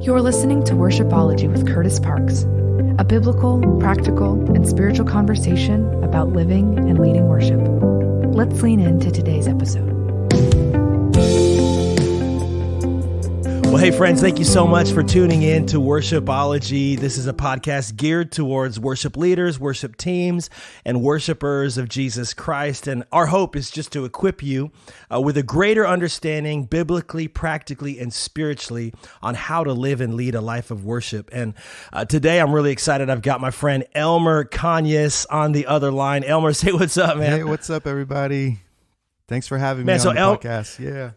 You're listening to Worshipology with Kurtis Parks, a biblical, practical, and spiritual conversation about living and leading worship. Let's lean into today's episode. Well, hey friends, thank you so much for tuning in to Worshipology. This is a podcast geared towards worship leaders, worship teams, and worshipers of Jesus Christ. And our hope is just to equip you with a greater understanding biblically, practically, and spiritually on how to live and lead a life of worship. And today I'm really excited. I've got my friend Elmer Cañas on the other line. Elmer, say what's up, man. Hey, what's up, everybody? Thanks for having me on the podcast. Yeah.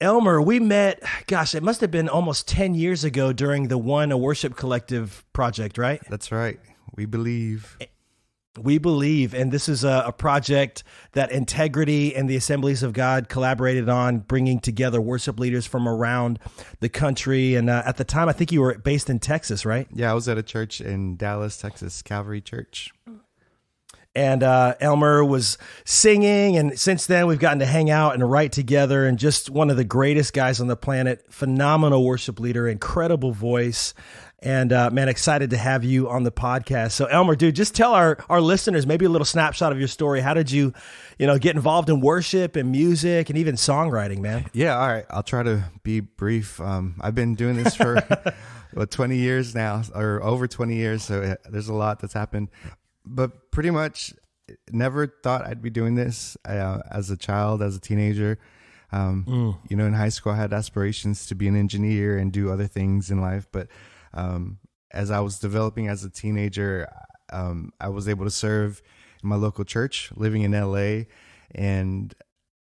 Elmer, we met, it must have been almost 10 years ago during the a Worship Collective project, right? That's right. We believe. And this is a project that Integrity and the Assemblies of God collaborated on, bringing together worship leaders from around the country. And at the time, I think you were based in Texas, right? Yeah, I was at a church in Dallas, Texas, Calvary Church. And Elmer was singing, and since then we've gotten to hang out and write together, and just one of the greatest guys on the planet, phenomenal worship leader, incredible voice, and man, excited to have you on the podcast. So Elmer, dude, just tell our listeners maybe a little snapshot of your story. How did you get involved in worship and music and even songwriting, man? Yeah, all right. I'll try to be brief. I've been doing this for 20 years now, or over 20 years, so there's a lot that's happened. But pretty much never thought I'd be doing this as a child, as a teenager. In high school, I had aspirations to be an engineer and do other things in life. But as I was developing as a teenager, I was able to serve in my local church, living in LA. And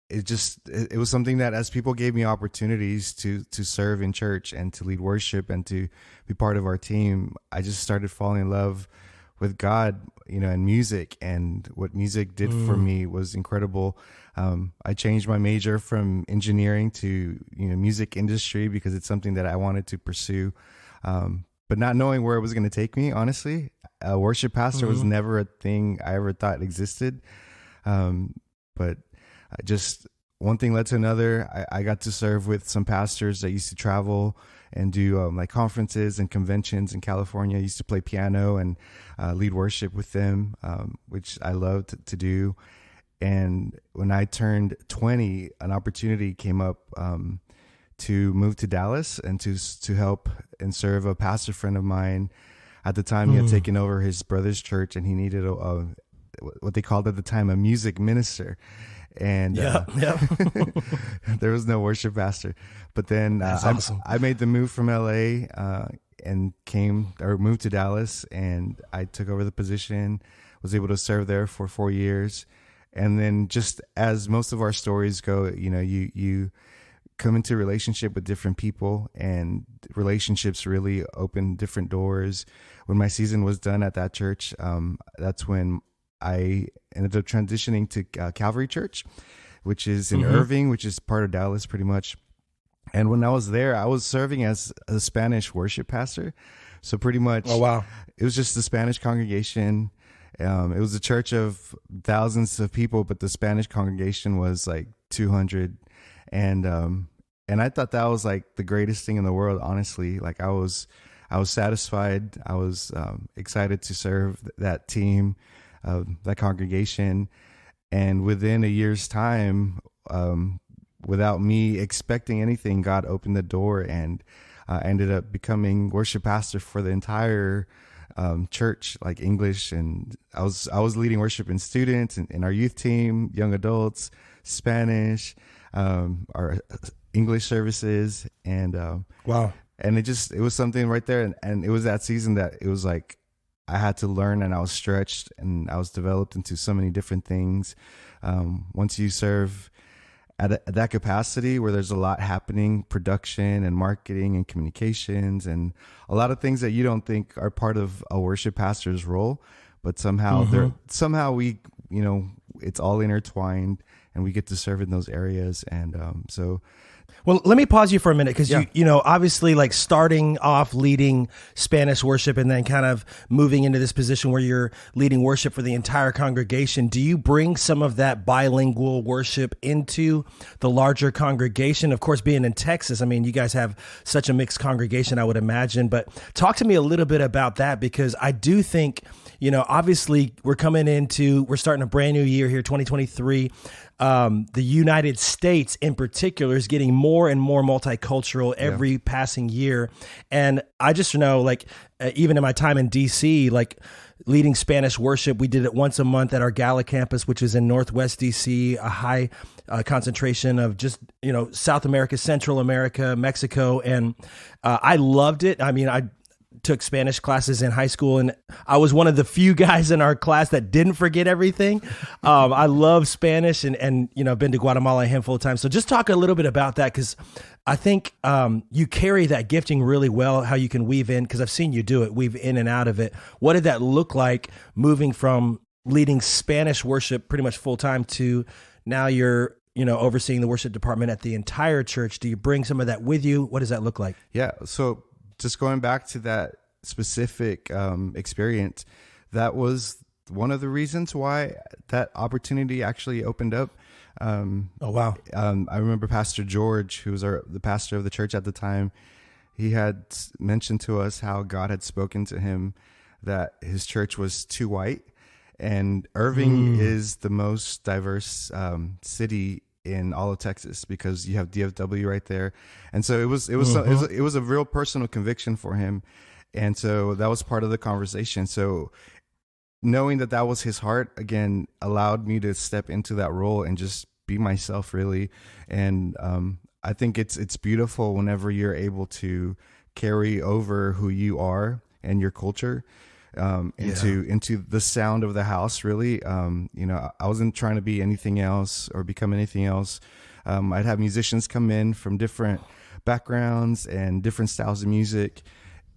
it was something that, as people gave me opportunities to serve in church and to lead worship and to be part of our team, I just started falling in love with God, and music, and what music did for me was incredible. I changed my major from engineering to, music industry, because it's something that I wanted to pursue. But not knowing where it was going to take me, honestly, a worship pastor was never a thing I ever thought existed. But just one thing led to another. I got to serve with some pastors that used to travel and do like conferences and conventions in California. I used to play piano and lead worship with them, which I loved to do. And when I turned 20, an opportunity came up to move to Dallas and to help and serve a pastor friend of mine. At the time, he had taken over his brother's church, and he needed what they called at the time a music minister. And there was no worship pastor. But then awesome. I made the move from LA and moved to Dallas, and I took over the position, was able to serve there for 4 years. And then, just as most of our stories go, you come into a relationship with different people, and relationships really open different doors. When my season was done at that church, that's when I ended up transitioning to Calvary Church, which is in Irving, which is part of Dallas pretty much. And when I was there, I was serving as a Spanish worship pastor. So pretty much, it was just the Spanish congregation. It was a church of thousands of people, but the Spanish congregation was like 200. And I thought that was like the greatest thing in the world, honestly. Like I was satisfied. I was excited to serve that team, that congregation. And within a year's time, without me expecting anything, God opened the door, and I ended up becoming worship pastor for the entire church, like English. And I was leading worship in students and in our youth team, young adults, Spanish, our English services. And and it was something right there. And it was that season that it was like I had to learn, and I was stretched, and I was developed into so many different things. Once you serve at that capacity where there's a lot happening, production and marketing and communications and a lot of things that you don't think are part of a worship pastor's role, but somehow we, it's all intertwined, and we get to serve in those areas. And so Well, let me pause you for a minute because you know, obviously like starting off leading Spanish worship and then kind of moving into this position where you're leading worship for the entire congregation. Do you bring some of that bilingual worship into the larger congregation? Of course, being in Texas, I mean, you guys have such a mixed congregation, I would imagine, but talk to me a little bit about that because I do think, you know, obviously we're starting a brand new year here, 2023. The United States in particular is getting more and more multicultural every passing year. And I just know, like, even in my time in DC, like leading Spanish worship, we did it once a month at our Gala campus, which is in Northwest DC, a high concentration of just, you know, South America, Central America, Mexico. And I loved it. I mean, I took Spanish classes in high school, and I was one of the few guys in our class that didn't forget everything. I love Spanish and you know, been to Guatemala a handful of times. So just talk a little bit about that, because I think you carry that gifting really well, how you can weave in, because I've seen you do it, weave in and out of it. What did that look like moving from leading Spanish worship pretty much full time to now you're, you know, overseeing the worship department at the entire church? Do you bring some of that with you? What does that look like? Yeah. So just going back to that specific experience, that was one of the reasons why that opportunity actually opened up. Oh, wow. I remember Pastor George, who was the pastor of the church at the time. He had mentioned to us how God had spoken to him that his church was too white. And Irving is the most diverse city in all of Texas, because you have DFW right there. And so it was a real personal conviction for him. And so that was part of the conversation. So knowing that was his heart, again, allowed me to step into that role and just be myself, really. And I think it's beautiful whenever you're able to carry over who you are and your culture into the sound of the house, really. You know, I wasn't trying to be anything else or become anything else. I'd have musicians come in from different backgrounds and different styles of music,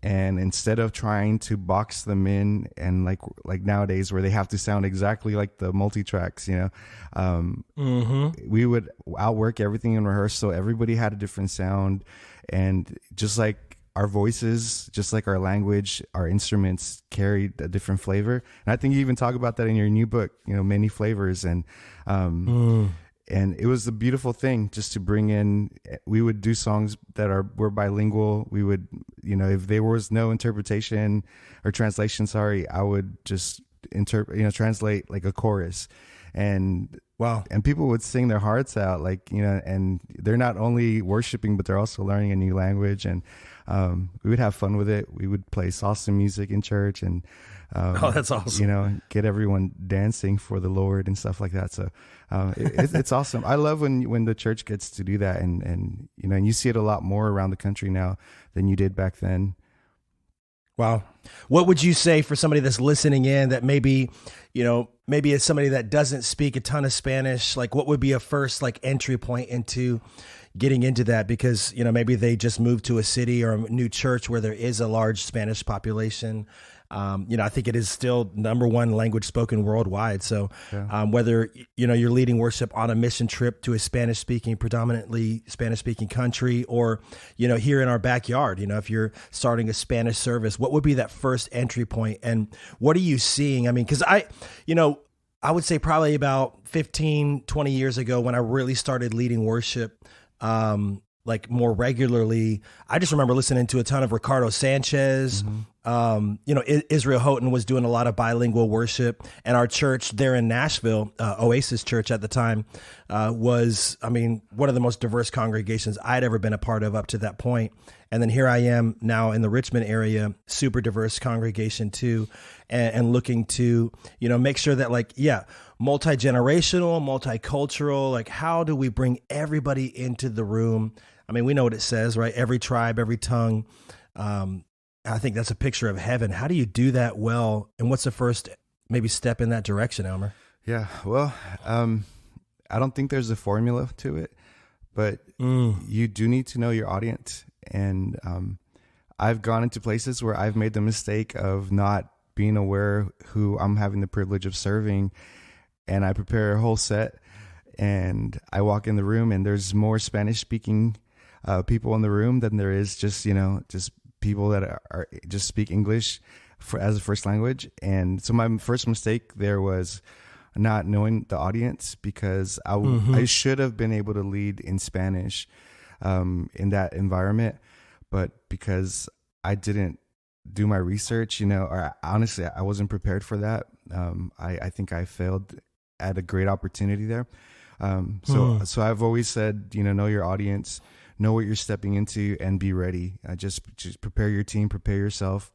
and instead of trying to box them in and like nowadays where they have to sound exactly like the multi-tracks, you know, we would outwork everything in rehearsal. Everybody had a different sound, and just like our voices, just like our language, our instruments carried a different flavor. And I think you even talk about that in your new book, you know, Many Flavors. And and it was a beautiful thing just to bring in. We would do songs that were bilingual. We would, you know, if there was no interpretation or translation, I would just translate like a chorus. And wow. And people would sing their hearts out, like, you know, and they're not only worshiping, but they're also learning a new language. And we would have fun with it. We would play salsa music in church, and oh, that's awesome. You know, get everyone dancing for the Lord and stuff like that. So it's awesome. I love when the church gets to do that, and you know, and you see it a lot more around the country now than you did back then. Wow. What would you say for somebody that's listening in that maybe it's somebody that doesn't speak a ton of Spanish? Like, what would be a first like entry point into getting into that? Because, you know, maybe they just moved to a city or a new church where there is a large Spanish population. You know, I think it is still number one language spoken worldwide. So whether, you know, you're leading worship on a mission trip to a predominantly Spanish speaking country, or, you know, here in our backyard, you know, if you're starting a Spanish service, what would be that first entry point? And what are you seeing? I mean, because I would say probably about 15, 20 years ago when I really started leading worship, like more regularly, I just remember listening to a ton of Ricardo Sanchez. You know, Israel Houghton was doing a lot of bilingual worship, and our church there in Nashville, Oasis Church at the time, was, I mean, one of the most diverse congregations I'd ever been a part of up to that point. And then here I am now in the Richmond area, super diverse congregation too, and looking to, you know, make sure that like, multi-generational, multicultural, like how do we bring everybody into the room? I mean, we know what it says, right? Every tribe, every tongue. I think that's a picture of heaven. How do you do that well? And what's the first maybe step in that direction, Elmer? Yeah, well, I don't think there's a formula to it, but you do need to know your audience. And I've gone into places where I've made the mistake of not being aware who I'm having the privilege of serving. And I prepare a whole set, and I walk in the room, and there's more Spanish speaking people in the room than there is just people that are just speak English as a first language. And so my first mistake there was not knowing the audience, because I should have been able to lead in Spanish in that environment, but because I didn't do my research, or honestly, I wasn't prepared for that. I think I failed at a great opportunity there. So I've always said, know your audience, know what you're stepping into, and be ready. Just prepare your team, prepare yourself.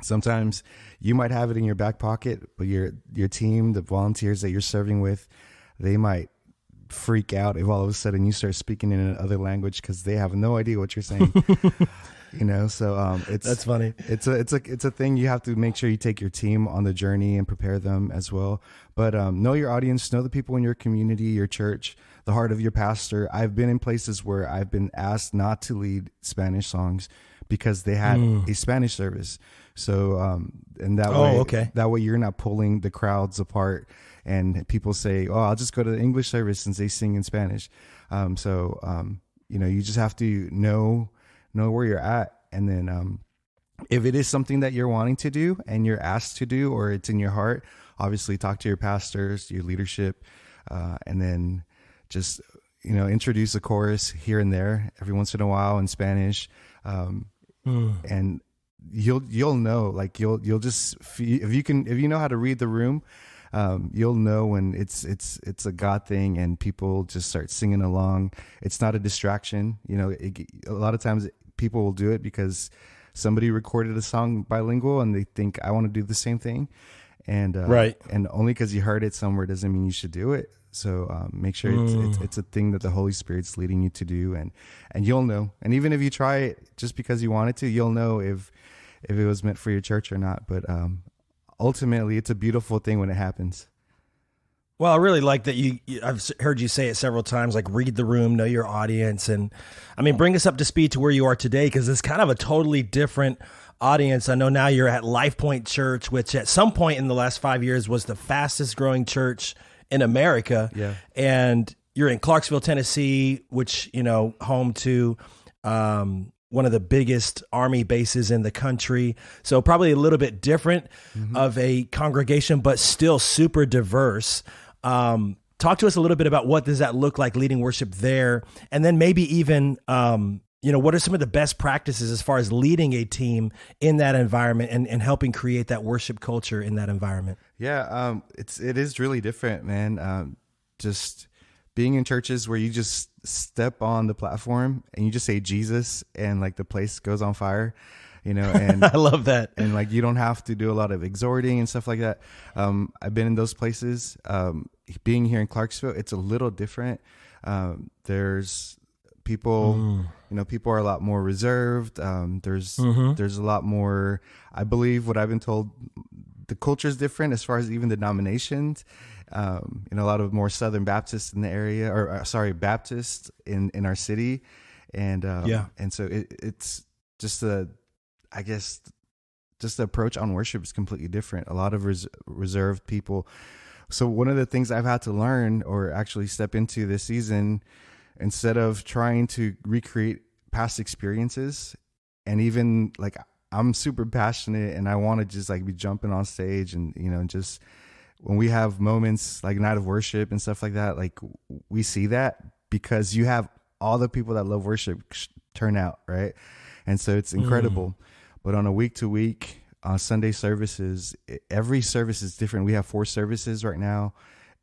Sometimes you might have it in your back pocket, but your team, the volunteers that you're serving with, they might freak out if all of a sudden you start speaking in another language, because they have no idea what you're saying. So that's funny. It's a thing. You have to make sure you take your team on the journey and prepare them as well. But know your audience, know the people in your community, your church, the heart of your pastor. I've been in places where I've been asked not to lead Spanish songs because they had a Spanish service. So and that way you're not pulling the crowds apart, and people say, "Oh, I'll just go to the English service since they sing in Spanish." You just have to know where you're at, and then if it is something that you're wanting to do and you're asked to do, or it's in your heart, obviously talk to your pastors, your leadership, and then just introduce a chorus here and there every once in a while in Spanish, and you'll know, like you'll just if you know how to read the room, you'll know when it's a God thing and people just start singing along. It's not a distraction. A lot of times people will do it because somebody recorded a song bilingual and they think, I want to do the same thing. And right. And only because you heard it somewhere doesn't mean you should do it. So make sure it's a thing that the Holy Spirit's leading you to do, and you'll know. And even if you try it just because you wanted to, you'll know if it was meant for your church or not. But ultimately, it's a beautiful thing when it happens. Well, I really like that I've heard you say it several times, like read the room, know your audience. And I mean, bring us up to speed to where you are today, because it's kind of a totally different audience. I know now you're at LifePoint Church, which at some point in the last 5 years was the fastest growing church in America. Yeah. And you're in Clarksville, Tennessee, which, home to one of the biggest Army bases in the country. So probably a little bit different of a congregation, but still super diverse. Talk to us a little bit about what does that look like leading worship there? And then maybe even, what are some of the best practices as far as leading a team in that environment and helping create that worship culture in that environment? Yeah. It is really different, man. Just being in churches where you just step on the platform and you just say Jesus and like the place goes on fire, and I love that. And like, you don't have to do a lot of exhorting and stuff like that. I've been in those places. Being here in Clarksville, it's a little different. There's people, people are a lot more reserved. There's a lot more, I believe what I've been told, the culture is different as far as even denominations. A lot of more Southern Baptists in the area, Baptists in our city. And so it's just the approach on worship is completely different. A lot of reserved people. So one of the things I've had to learn, or actually step into this season, instead of trying to recreate past experiences, and even like I'm super passionate and I want to just like be jumping on stage and, just when we have moments like night of worship and stuff like that, like we see that because you have all the people that love worship turn out, right? And so it's incredible. But on a week to week, Sunday services, every service is different. We have 4 services right now.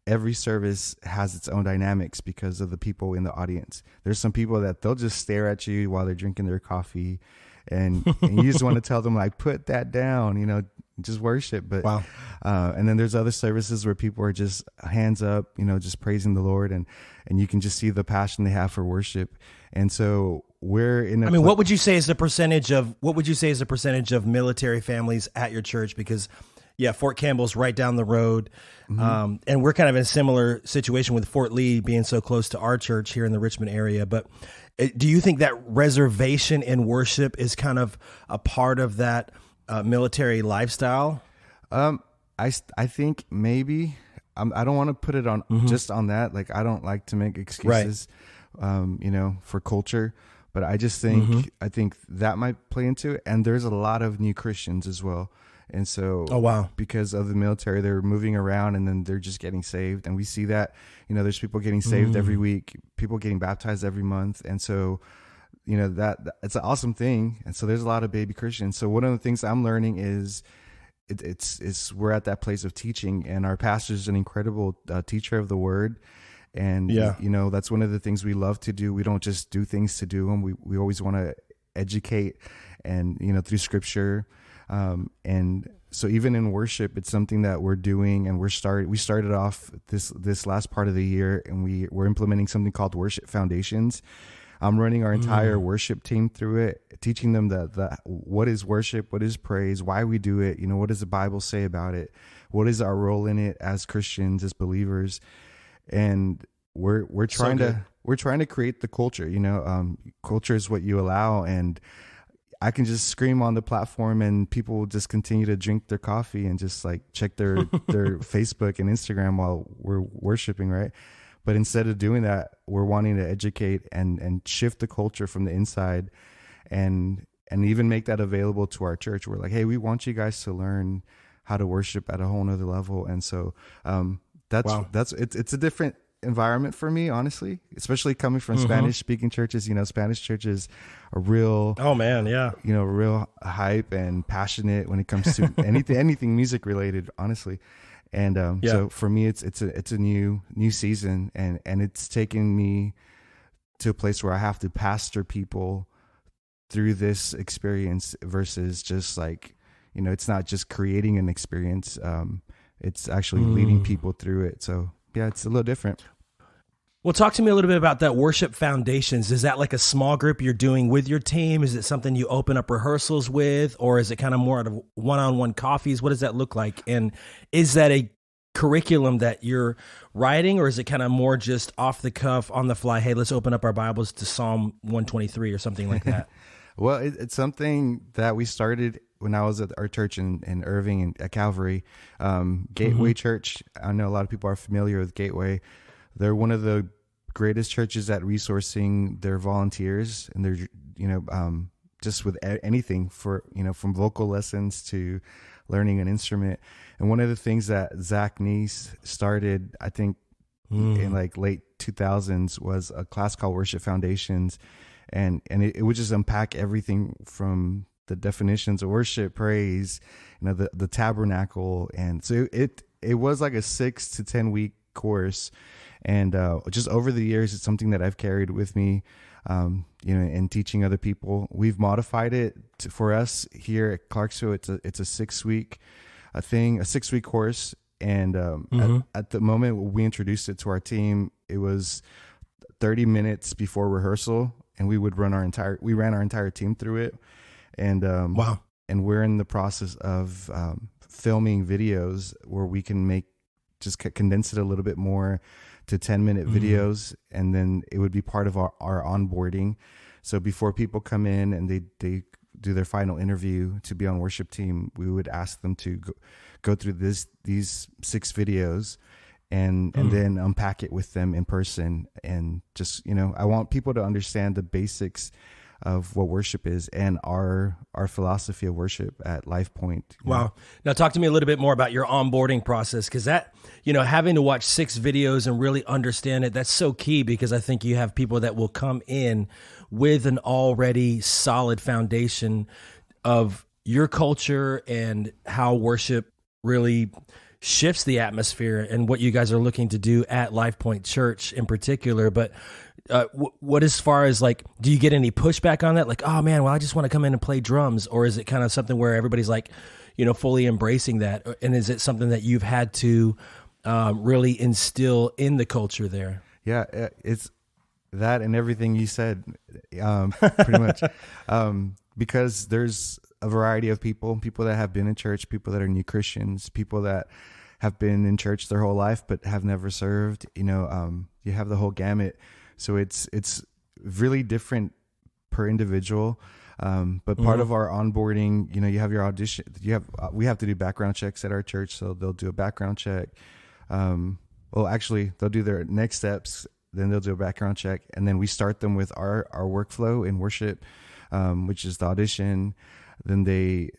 Every service has its own dynamics because of the people in the audience. There's some people that they'll just stare at you while they're drinking their coffee, and you just want to tell them like, put that down, just worship. But wow. And then there's other services where people are just hands up, just praising the Lord, and you can just see the passion they have for worship. And so we're in what would you say is the percentage of military families at your church? Because Fort Campbell's right down the road. And we're kind of in a similar situation with Fort Lee being so close to our church here in the Richmond area. But do you think that reservation in worship is kind of a part of that military lifestyle? I think maybe. I don't want to put it on just on that. Like, I don't like to make excuses, for culture, but I just think, I think that might play into it. And there's a lot of new Christians as well. And so, because of the military, they're moving around and then they're just getting saved. And we see that, there's people getting saved every week, people getting baptized every month. And so, that it's an awesome thing. And so there's a lot of baby Christians. So one of the things I'm learning is it's we're at that place of teaching, and our pastor is an incredible teacher of the word. And, that's one of the things we love to do. We don't just do things to do them. We always want to educate and, through scripture. And so even in worship, it's something that we're doing, and we started off this last part of the year, and we're implementing something called Worship Foundations. I'm running our entire worship team through it, teaching them the what is worship, what is praise, why we do it, what does the Bible say about it, what is our role in it as Christians, as believers, and we're trying to create the culture. Culture is what you allow, and I can just scream on the platform and people will just continue to drink their coffee and just like check their Facebook and Instagram while we're worshiping, right? But instead of doing that, we're wanting to educate and shift the culture from the inside, and even make that available to our church. We're like, hey, we want you guys to learn how to worship at a whole nother level. And so it's a different environment for me, honestly, especially coming from Spanish speaking churches. Spanish churches are real, real hype and passionate when it comes to anything music related, honestly. And so for me, it's a new season, and it's taken me to a place where I have to pastor people through this experience versus just like, it's not just creating an experience. It's actually leading people through it. So yeah, it's a little different. Well, talk to me a little bit about that Worship Foundations. Is that like a small group you're doing with your team? Is it something you open up rehearsals with, or is it kind of more out of one-on-one coffees? What does that look like? And is that a curriculum that you're writing, or is it kind of more just off the cuff, on the fly? Hey, let's open up our Bibles to Psalm 123 or something like that. Well, it's something that we started when I was at our church in Irving and at Calvary, Gateway Church. I know a lot of people are familiar with Gateway. They're one of the greatest churches at resourcing their volunteers, and they're, just with anything for, from vocal lessons to learning an instrument. And one of the things that Zach Neese started, I think, in like late 2000s was a class called Worship Foundations. And it would just unpack everything from the definitions of worship, praise, the tabernacle. And so it was like a 6 to 10 week course. And just over the years, it's something that I've carried with me, and teaching other people. We've modified it for us here at Clarksville. It's a 6-week a 6-week course. And at the moment we introduced it to our team, it was 30 minutes before rehearsal, and we ran our entire team through it. And wow! And we're in the process of filming videos where we can condense it a little bit more to 10-minute videos, and then it would be part of our onboarding. So before people come in and they do their final interview to be on worship team, we would ask them to go through these 6 videos and then unpack it with them in person. And just, I want people to understand the basics of what worship is and our philosophy of worship at LifePoint. Wow. Now talk to me a little bit more about your onboarding process, because that, having to watch 6 videos and really understand it, that's so key, because I think you have people that will come in with an already solid foundation of your culture and how worship really shifts the atmosphere and what you guys are looking to do at LifePoint Church in particular. But what as far as like, do you get any pushback on that? Like, oh man, well, I just want to come in and play drums. Or is it kind of something where everybody's like, fully embracing that? And is it something that you've had to really instill in the culture there? Yeah, it's that and everything you said, pretty much. Because there's a variety of people that have been in church, people that are new Christians, people that have been in church their whole life but have never served. You have the whole gamut. So it's really different per individual. But part of our onboarding, you have your audition. We have to do background checks at our church, so they'll do a background check. Well, actually, they'll do their next steps, then they'll do a background check, and then we start them with our workflow in worship, which is the audition. Then they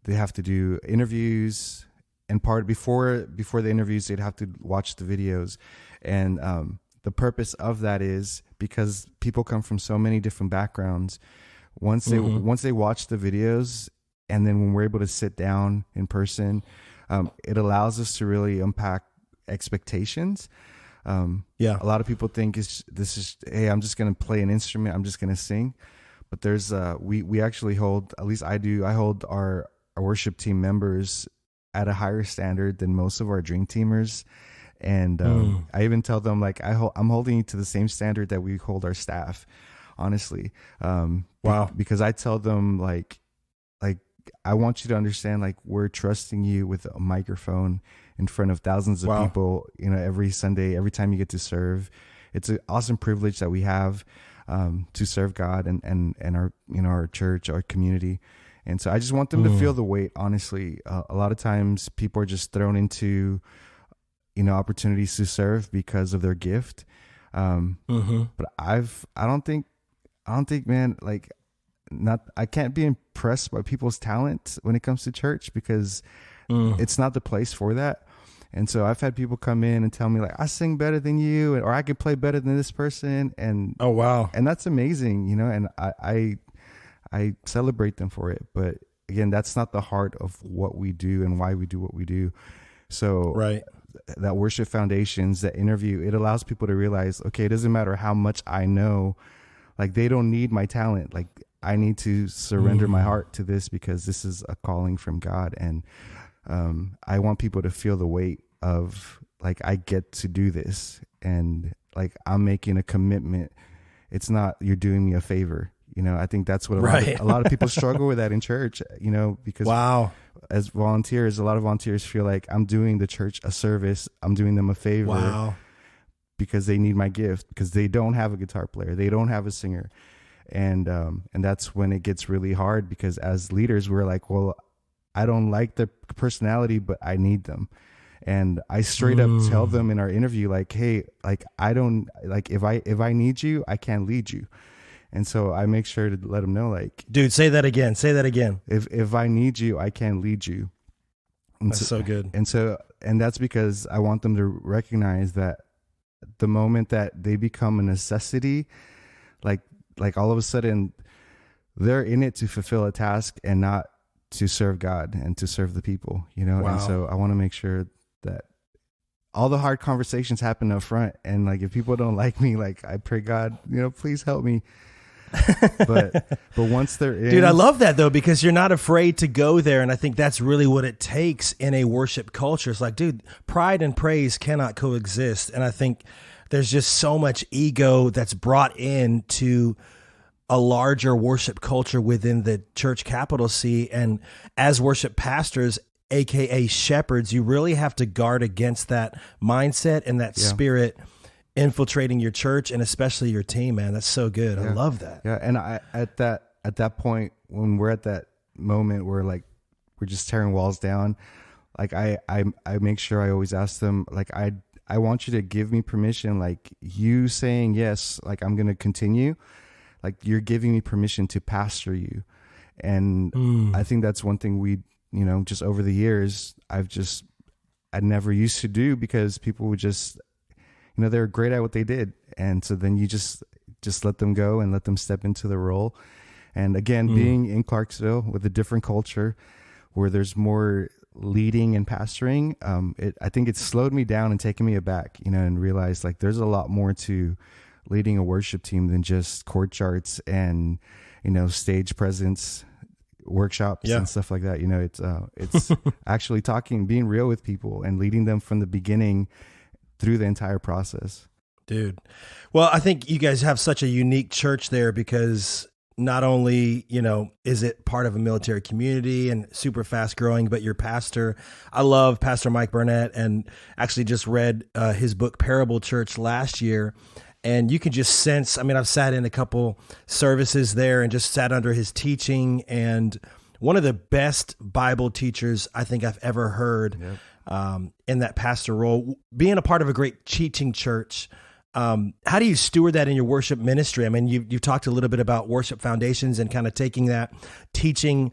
have to do interviews, and before the interviews, they'd have to watch the videos. And the purpose of that is because people come from so many different backgrounds. Once they watch the videos, and then when we're able to sit down in person, it allows us to really unpack expectations. A lot of people think hey, I'm just going to play an instrument, I'm just going to sing. But there's we actually hold, at least I hold our worship team members at a higher standard than most of our dream teamers. And I even tell them, like, I'm holding you to the same standard that we hold our staff, honestly. Wow. Because I tell them, like I want you to understand, like, we're trusting you with a microphone in front of thousands of people, every Sunday, every time you get to serve. It's an awesome privilege that we have to serve God and our, our church, our community. And so I just want them to feel the weight, honestly. A lot of times people are just thrown into, opportunities to serve because of their gift. But I don't think, man, like, I can't be impressed by people's talent when it comes to church, because it's not the place for that. And so I've had people come in and tell me, like, I sing better than you, or I could play better than this person. And oh, wow. And that's amazing, and I celebrate them for it. But again, that's not the heart of what we do and why we do what we do. So that worship foundations, that interview, it allows people to realize, okay, it doesn't matter how much I know, like, they don't need my talent. Like, I need to surrender my heart to this, because this is a calling from God. And I want people to feel the weight of, like, I get to do this, and, like, I'm making a commitment. It's not, you're doing me a favor. I think that's what a lot of people struggle with that in church, because as volunteers, a lot of volunteers feel like I'm doing the church a service. I'm doing them a favor because they need my gift, because they don't have a guitar player. They don't have a singer. And that's when it gets really hard, because as leaders, we're like, well, I don't like their personality, but I need them. And I straight up tell them in our interview, like, hey, like, I don't, like, if I need you, I can't lead you. And so I make sure to let them know, like, dude, say that again. If I need you, I can't lead you. And that's so good. And that's because I want them to recognize that the moment that they become a necessity, like all of a sudden they're in it to fulfill a task and not to serve God and to serve the people, And so I want to make sure that all the hard conversations happen up front. And, like, if people don't like me, like, I pray, God, please help me. but once they're in, dude, I love that, though, because you're not afraid to go there. And I think that's really what it takes in a worship culture. It's like, dude, pride and praise cannot coexist. And I think there's just so much ego that's brought into a larger worship culture within the church, capital C. And as worship pastors, AKA shepherds, you really have to guard against that mindset and that spirit infiltrating your church, and especially your team, man. That's so good. I love that. Yeah. And at that point, when we're at that moment where, like, we're just tearing walls down, like, I make sure I always ask them, like, I want you to give me permission. Like, you saying yes, like, I'm going to continue, like, you're giving me permission to pastor you. And I think that's one thing we, just over the years, I never used to do, because people would just, they were great at what they did. And so then you just let them go and let them step into the role. And again, being in Clarksville with a different culture where there's more leading and pastoring, I think it's slowed me down and taken me aback, and realized, like, there's a lot more to leading a worship team than just chord charts and, stage presence, workshops and stuff like that. It's actually being real with people and leading them from the beginning through the entire process. Dude. Well, I think you guys have such a unique church there, because not only, is it part of a military community and super fast growing, but your pastor, I love Pastor Mike Burnett, and actually just read his book, Parable Church, last year. And you can just sense, I've sat in a couple services there and just sat under his teaching, and one of the best Bible teachers I think I've ever heard. Yep. in that pastor role, being a part of a great teaching church. How do you steward that in your worship ministry? I mean, you've talked a little bit about worship foundations and kind of taking that teaching,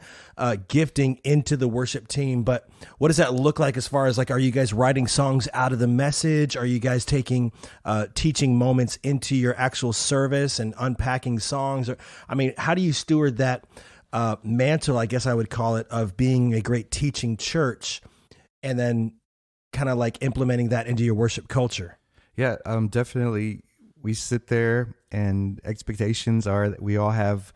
gifting into the worship team. But what does that look like as far as like, are you guys writing songs out of the message? Are you guys taking teaching moments into your actual service and unpacking songs? Or, I mean, how do you steward that mantle, I guess I would call it, of being a great teaching church and then kind of like implementing that into your worship culture? Yeah, definitely. We sit there, and expectations are that we all have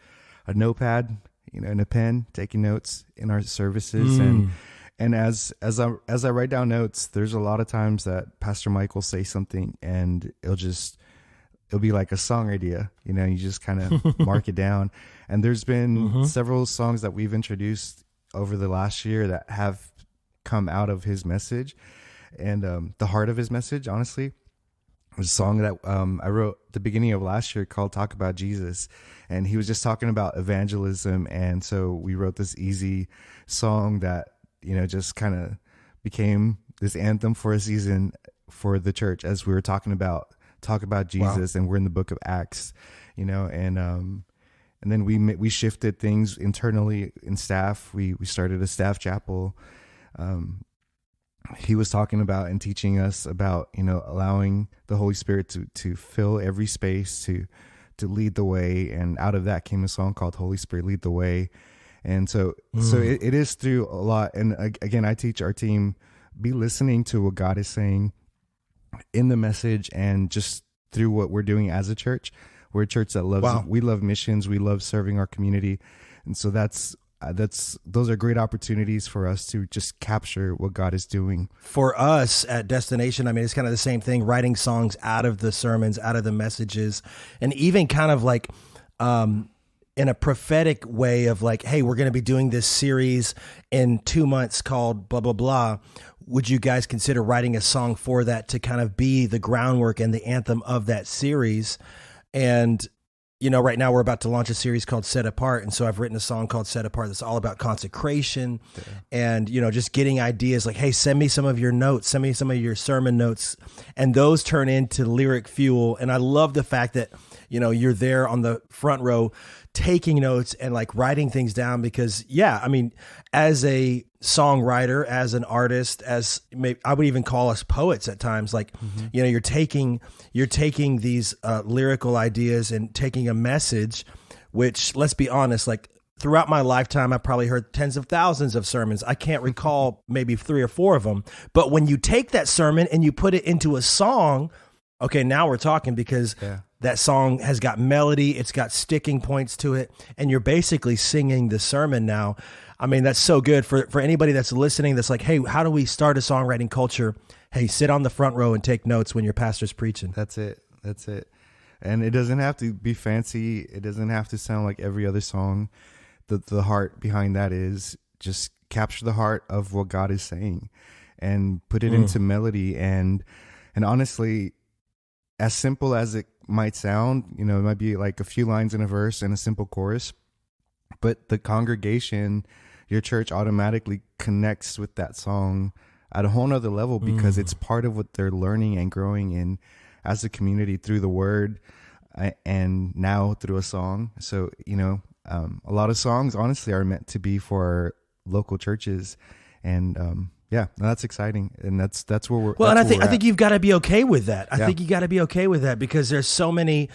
a notepad, and a pen, taking notes in our services. And as I write down notes, there's a lot of times that Pastor Mike will say something, and it'll be like a song idea. You just kind of mark it down. And there's been several songs that we've introduced over the last year that have come out of his message, and the heart of his message, honestly. A song that I wrote at the beginning of last year called Talk About Jesus. And he was just talking about evangelism. And so we wrote this easy song that, just kind of became this anthem for a season for the church as we were Talk About Jesus. Wow. And we're in the book of Acts, and then we shifted things internally in staff. We started a staff chapel. He was talking about and teaching us about, allowing the Holy Spirit to fill every space, to lead the way. And out of that came a song called Holy Spirit, Lead the Way. And so it is through a lot. And again, I teach our team, be listening to what God is saying in the message and just through what we're doing as a church. We're a church that loves, we love missions. We love serving our community. And so those are great opportunities for us to just capture what God is doing. For us at Destination, I mean, it's kind of the same thing, writing songs out of the sermons, out of the messages, and even kind of like in a prophetic way of like, hey, we're going to be doing this series in 2 months called blah, blah, blah. Would you guys consider writing a song for that to kind of be the groundwork and the anthem of that series? And right now we're about to launch a series called Set Apart. And so I've written a song called Set Apart that's all about consecration and, just getting ideas like, hey, send me some of your notes, send me some of your sermon notes. And those turn into lyric fuel. And I love the fact that, you're there on the front row taking notes and like writing things down because, as a songwriter, as an artist, I would even call us poets at times, like, you're taking these lyrical ideas and taking a message, which, let's be honest, like throughout my lifetime, I probably heard tens of thousands of sermons. I can't recall maybe 3 or 4 of them. But when you take that sermon and you put it into a song, okay, now we're talking because that song has got melody, it's got sticking points to it, and you're basically singing the sermon now. I mean, that's so good for anybody that's listening that's like, hey, how do we start a songwriting culture? Hey, sit on the front row and take notes when your pastor's preaching. That's it. And it doesn't have to be fancy. It doesn't have to sound like every other song. The heart behind that is just capture the heart of what God is saying and put it into melody. And honestly, as simple as it might sound, it might be like a few lines in a verse and a simple chorus, but the congregation, your church automatically connects with that song at a whole nother level because it's part of what they're learning and growing in as a community through the word and now through a song. So, a lot of songs honestly are meant to be for local churches and, that's exciting. And that's where we're, well, and I think you've got to be okay with that. I think you got to be okay with that because there's so many,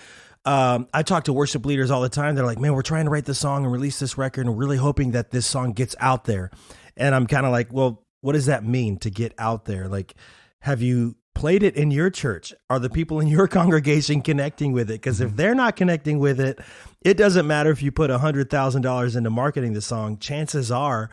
I talk to worship leaders all the time. They're like, man, we're trying to write this song and release this record and we're really hoping that this song gets out there. And I'm kind of like, well, what does that mean to get out there? Like, have you played it in your church? Are the people in your congregation connecting with it? Because if they're not connecting with it, it doesn't matter if you put $100,000 into marketing the song. Chances are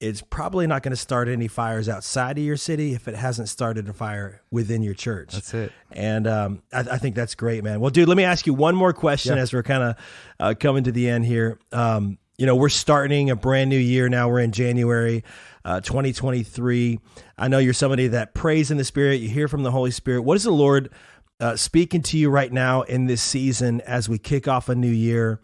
it's probably not going to start any fires outside of your city if it hasn't started a fire within your church. That's it. And I think that's great, man. Well, dude, let me ask you one more question as we're kind of coming to the end here. We're starting a brand new year now. We're in January 2023. I know you're somebody that prays in the Spirit. You hear from the Holy Spirit. What is the Lord speaking to you right now in this season as we kick off a new year?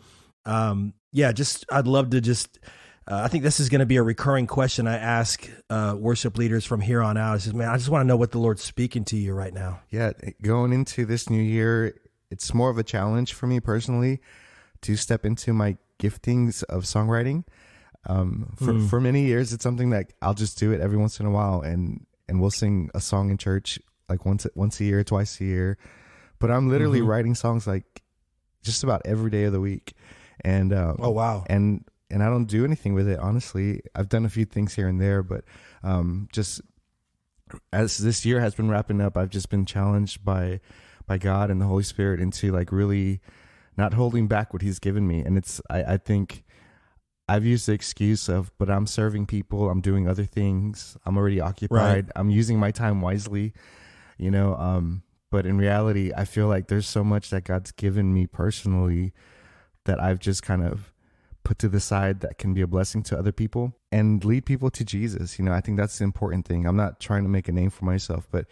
I'd love to just I think this is going to be a recurring question I ask worship leaders from here on out. Is just, man, I just want to know what the Lord's speaking to you right now. Yeah, going into this new year, it's more of a challenge for me personally to step into my giftings of songwriting. For many years, it's something that I'll just do it every once in a while, and we'll sing a song in church like once a year, twice a year. But I'm literally writing songs like just about every day of the week. And oh wow. And I don't do anything with it, honestly. I've done a few things here and there, but just as this year has been wrapping up, I've just been challenged by God and the Holy Spirit into like really not holding back what He's given me. And I think I've used the excuse of, but I'm serving people, I'm doing other things, I'm already occupied, right. I'm using my time wisely, but in reality, I feel like there's so much that God's given me personally that I've just kind of put to the side that can be a blessing to other people and lead people to Jesus. I think that's the important thing. I'm not trying to make a name for myself, but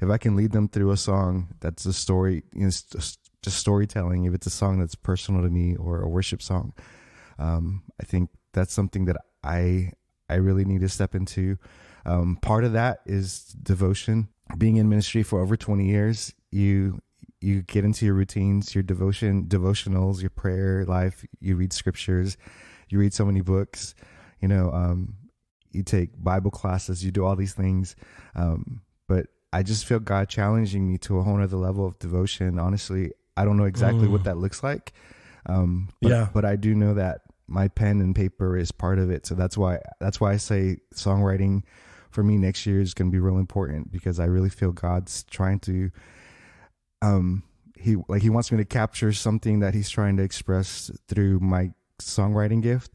if I can lead them through a song that's a story, just storytelling, if it's a song that's personal to me or a worship song, I think that's something that I really need to step into. Part of that is devotion. Being in ministry for over 20 years, you get into your routines, your devotionals, your prayer life, you read scriptures, you read so many books, you take Bible classes, you do all these things. But I just feel God challenging me to a whole other level of devotion. Honestly, I don't know exactly what that looks like. But I do know that my pen and paper is part of it. So that's why I say songwriting for me next year is going to be real important, because I really feel God's trying to, he wants me to capture something that He's trying to express through my songwriting gift.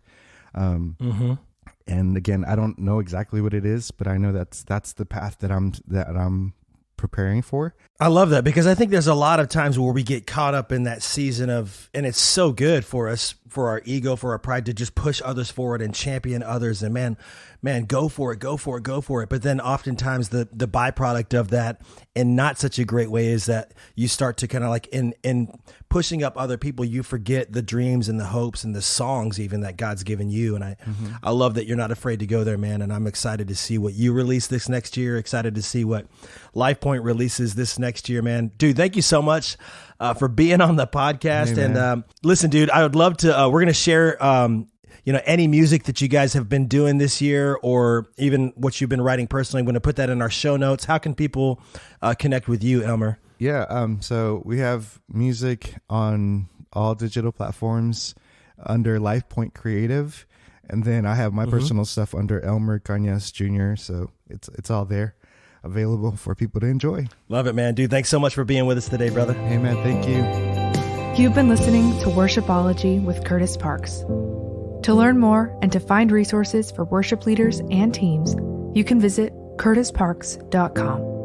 And again, I don't know exactly what it is, but I know that's the path that I'm preparing for. I love that, because I think there's a lot of times where we get caught up in that season of, and it's so good for us, for our ego, for our pride, to just push others forward and champion others. And man, go for it. But then oftentimes the byproduct of that, in not such a great way, is that you start to kind of like in pushing up other people, you forget the dreams and the hopes and the songs even that God's given you. And I love that you're not afraid to go there, man. And I'm excited to see what you release this next year. Excited to see what LifePoint releases this next year, man. Dude, thank you so much for being on the podcast. Hey, and listen, dude, I would love to, we're going to share, any music that you guys have been doing this year, or even what you've been writing personally. I'm going to put that in our show notes. How can people connect with you, Elmer? Yeah. So we have music on all digital platforms under LifePoint Creative. And then I have my personal stuff under Elmer Cañas Jr. So it's all there, available for people to enjoy. Love it, man. Dude, thanks so much for being with us today, brother. Hey, man. Thank you. You've been listening to Worshipology with Kurtis Parks. To learn more and to find resources for worship leaders and teams, you can visit kurtisparks.com.